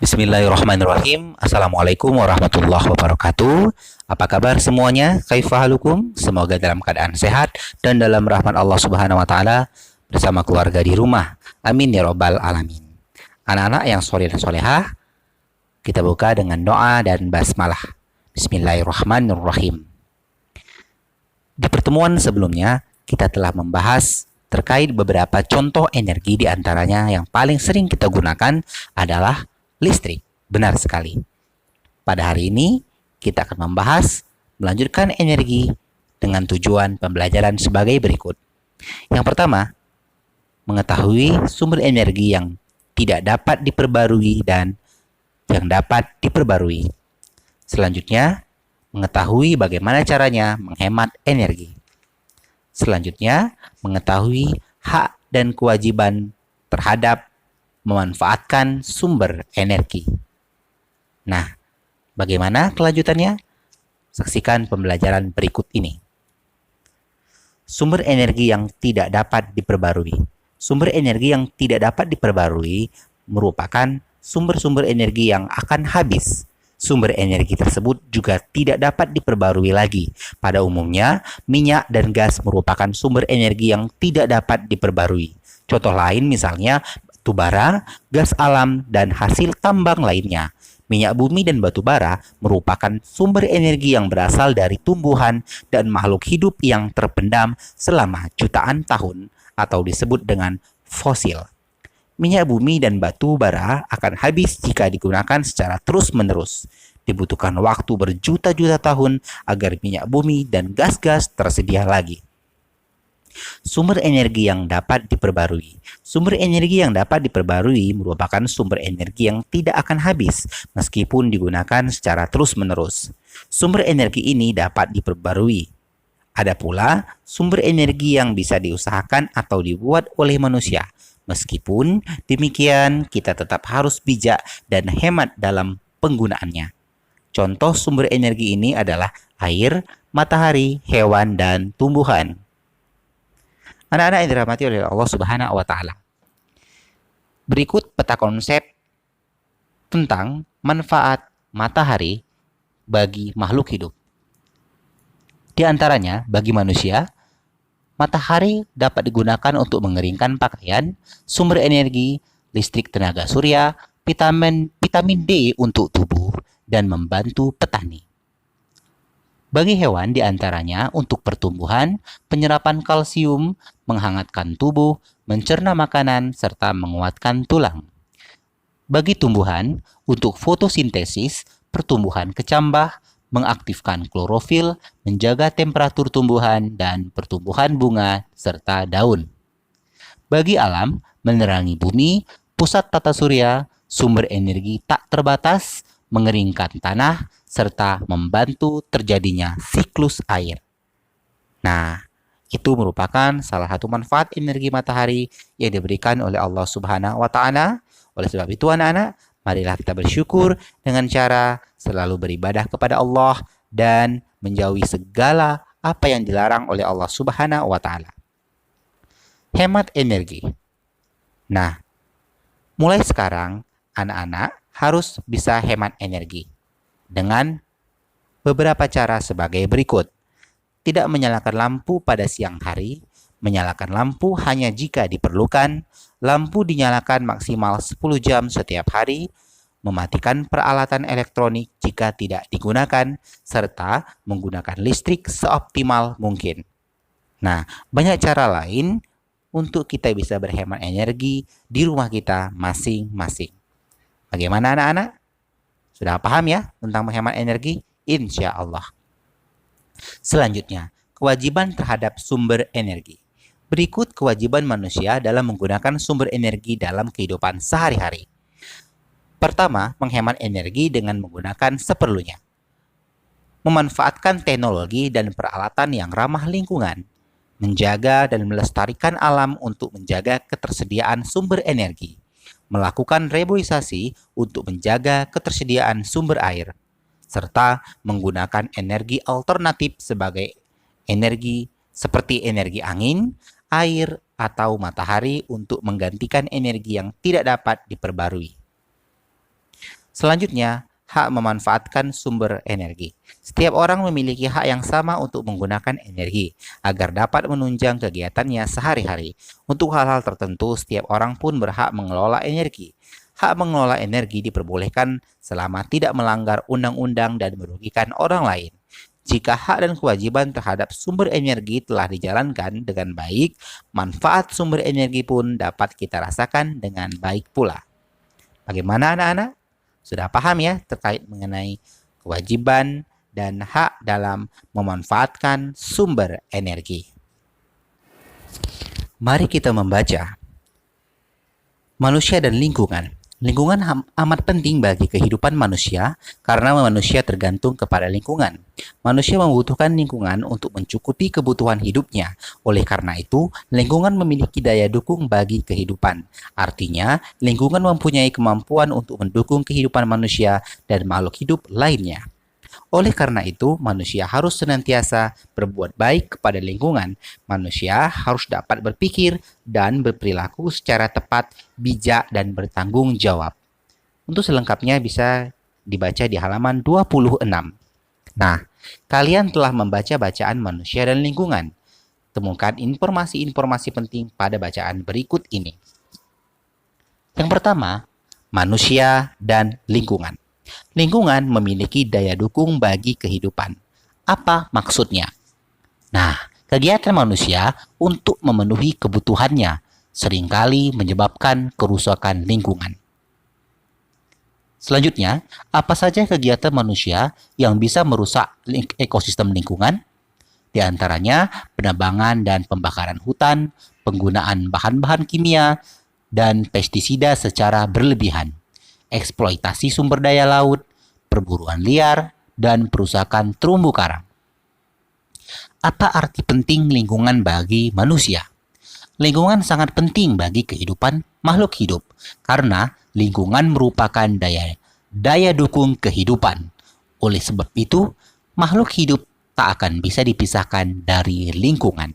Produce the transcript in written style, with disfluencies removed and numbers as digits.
Bismillahirrahmanirrahim. Assalamualaikum warahmatullahi wabarakatuh. Apa kabar semuanya? Kaifahalukum? Semoga dalam keadaan sehat dan dalam rahmat Allah Subhanahu wa taala bersama keluarga di rumah. Amin ya robbal alamin. Anak-anak yang soleh dan solehah, kita buka dengan doa dan basmalah. Bismillahirrahmanirrahim. Di pertemuan sebelumnya, kita telah membahas terkait beberapa contoh energi, di antaranya yang paling sering kita gunakan adalah listrik. Benar sekali. Pada hari ini, kita akan melanjutkan energi dengan tujuan pembelajaran sebagai berikut. Yang pertama, mengetahui sumber energi yang tidak dapat diperbarui dan yang dapat diperbarui. Selanjutnya, mengetahui bagaimana caranya menghemat energi. Selanjutnya, mengetahui hak dan kewajiban terhadap memanfaatkan sumber energi. Nah, bagaimana kelanjutannya? Saksikan pembelajaran berikut ini. Sumber energi yang tidak dapat diperbarui. Sumber energi yang tidak dapat diperbarui merupakan sumber-sumber energi yang akan habis. Sumber energi tersebut juga tidak dapat diperbarui lagi. Pada umumnya, minyak dan gas merupakan sumber energi yang tidak dapat diperbarui. Contoh lain misalnya batu bara, gas alam, dan hasil tambang lainnya. Minyak bumi dan batu bara merupakan sumber energi yang berasal dari tumbuhan dan makhluk hidup yang terpendam selama jutaan tahun atau disebut dengan fosil. Minyak bumi dan batu bara akan habis jika digunakan secara terus-menerus. Dibutuhkan waktu berjuta-juta tahun agar minyak bumi dan gas-gas tersedia lagi. Sumber energi yang dapat diperbarui. Sumber energi yang dapat diperbarui merupakan sumber energi yang tidak akan habis meskipun digunakan secara terus-menerus. Sumber energi ini dapat diperbarui. Ada pula sumber energi yang bisa diusahakan atau dibuat oleh manusia. Meskipun demikian, kita tetap harus bijak dan hemat dalam penggunaannya. Contoh sumber energi ini adalah air, matahari, hewan, dan tumbuhan. Anak-anak yang dirahmati oleh Allah Subhanahu wa taala. Berikut peta konsep tentang manfaat matahari bagi makhluk hidup. Di antaranya, bagi manusia, matahari dapat digunakan untuk mengeringkan pakaian, sumber energi, listrik tenaga surya, vitamin D untuk tubuh, dan membantu petani. Bagi hewan di antaranya untuk pertumbuhan, penyerapan kalsium, menghangatkan tubuh, mencerna makanan, serta menguatkan tulang. Bagi tumbuhan, untuk fotosintesis, pertumbuhan kecambah, mengaktifkan klorofil, menjaga temperatur tumbuhan dan pertumbuhan bunga, serta daun. Bagi alam, menerangi bumi, pusat tata surya, sumber energi tak terbatas, mengeringkan tanah, serta membantu terjadinya siklus air. Nah, itu merupakan salah satu manfaat energi matahari yang diberikan oleh Allah Subhanahu wa taala. Oleh sebab itu anak-anak, marilah kita bersyukur dengan cara selalu beribadah kepada Allah dan menjauhi segala apa yang dilarang oleh Allah Subhanahu wa taala. Hemat energi. Nah, mulai sekarang anak-anak harus bisa hemat energi dengan beberapa cara sebagai berikut. Tidak menyalakan lampu pada siang hari, menyalakan lampu hanya jika diperlukan, lampu dinyalakan maksimal 10 jam setiap hari, mematikan peralatan elektronik jika tidak digunakan, serta menggunakan listrik seoptimal mungkin. Nah, banyak cara lain untuk kita bisa berhemat energi di rumah kita masing-masing. Bagaimana anak-anak? Sudah paham ya tentang menghemat energi? Insya Allah. Selanjutnya, kewajiban terhadap sumber energi. Berikut kewajiban manusia dalam menggunakan sumber energi dalam kehidupan sehari-hari. Pertama, menghemat energi dengan menggunakan seperlunya. Memanfaatkan teknologi dan peralatan yang ramah lingkungan. Menjaga dan melestarikan alam untuk menjaga ketersediaan sumber energi. Melakukan reboisasi untuk menjaga ketersediaan sumber air, serta menggunakan energi alternatif sebagai energi seperti energi angin, air, atau matahari untuk menggantikan energi yang tidak dapat diperbarui. Selanjutnya, hak memanfaatkan sumber energi. Setiap orang memiliki hak yang sama untuk menggunakan energi agar dapat menunjang kegiatannya sehari-hari. Untuk hal-hal tertentu, setiap orang pun berhak mengelola energi. Hak mengelola energi diperbolehkan selama tidak melanggar undang-undang dan merugikan orang lain. Jika hak dan kewajiban terhadap sumber energi telah dijalankan dengan baik, manfaat sumber energi pun dapat kita rasakan dengan baik pula. Bagaimana anak-anak? Sudah paham ya terkait mengenai kewajiban dan hak dalam memanfaatkan sumber energi. Mari kita membaca manusia dan lingkungan. Lingkungan amat penting bagi kehidupan manusia karena manusia tergantung kepada lingkungan. Manusia membutuhkan lingkungan untuk mencukupi kebutuhan hidupnya. Oleh karena itu, lingkungan memiliki daya dukung bagi kehidupan. Artinya, lingkungan mempunyai kemampuan untuk mendukung kehidupan manusia dan makhluk hidup lainnya. Oleh karena itu, manusia harus senantiasa berbuat baik kepada lingkungan. Manusia harus dapat berpikir dan berperilaku secara tepat, bijak, dan bertanggung jawab. Untuk selengkapnya bisa dibaca di halaman 26. Nah, kalian telah membaca bacaan manusia dan lingkungan. Temukan informasi-informasi penting pada bacaan berikut ini. Yang pertama, manusia dan lingkungan. Lingkungan memiliki daya dukung bagi kehidupan. Apa maksudnya? Nah, kegiatan manusia untuk memenuhi kebutuhannya seringkali menyebabkan kerusakan lingkungan. Selanjutnya, apa saja kegiatan manusia yang bisa merusak ekosistem lingkungan? Di antaranya penebangan dan pembakaran hutan, penggunaan bahan-bahan kimia, dan pestisida secara berlebihan, eksploitasi sumber daya laut, perburuan liar, dan perusakan terumbu karang. Apa arti penting lingkungan bagi manusia? Lingkungan sangat penting bagi kehidupan makhluk hidup karena lingkungan merupakan daya dukung kehidupan. Oleh sebab itu, makhluk hidup tak akan bisa dipisahkan dari lingkungan.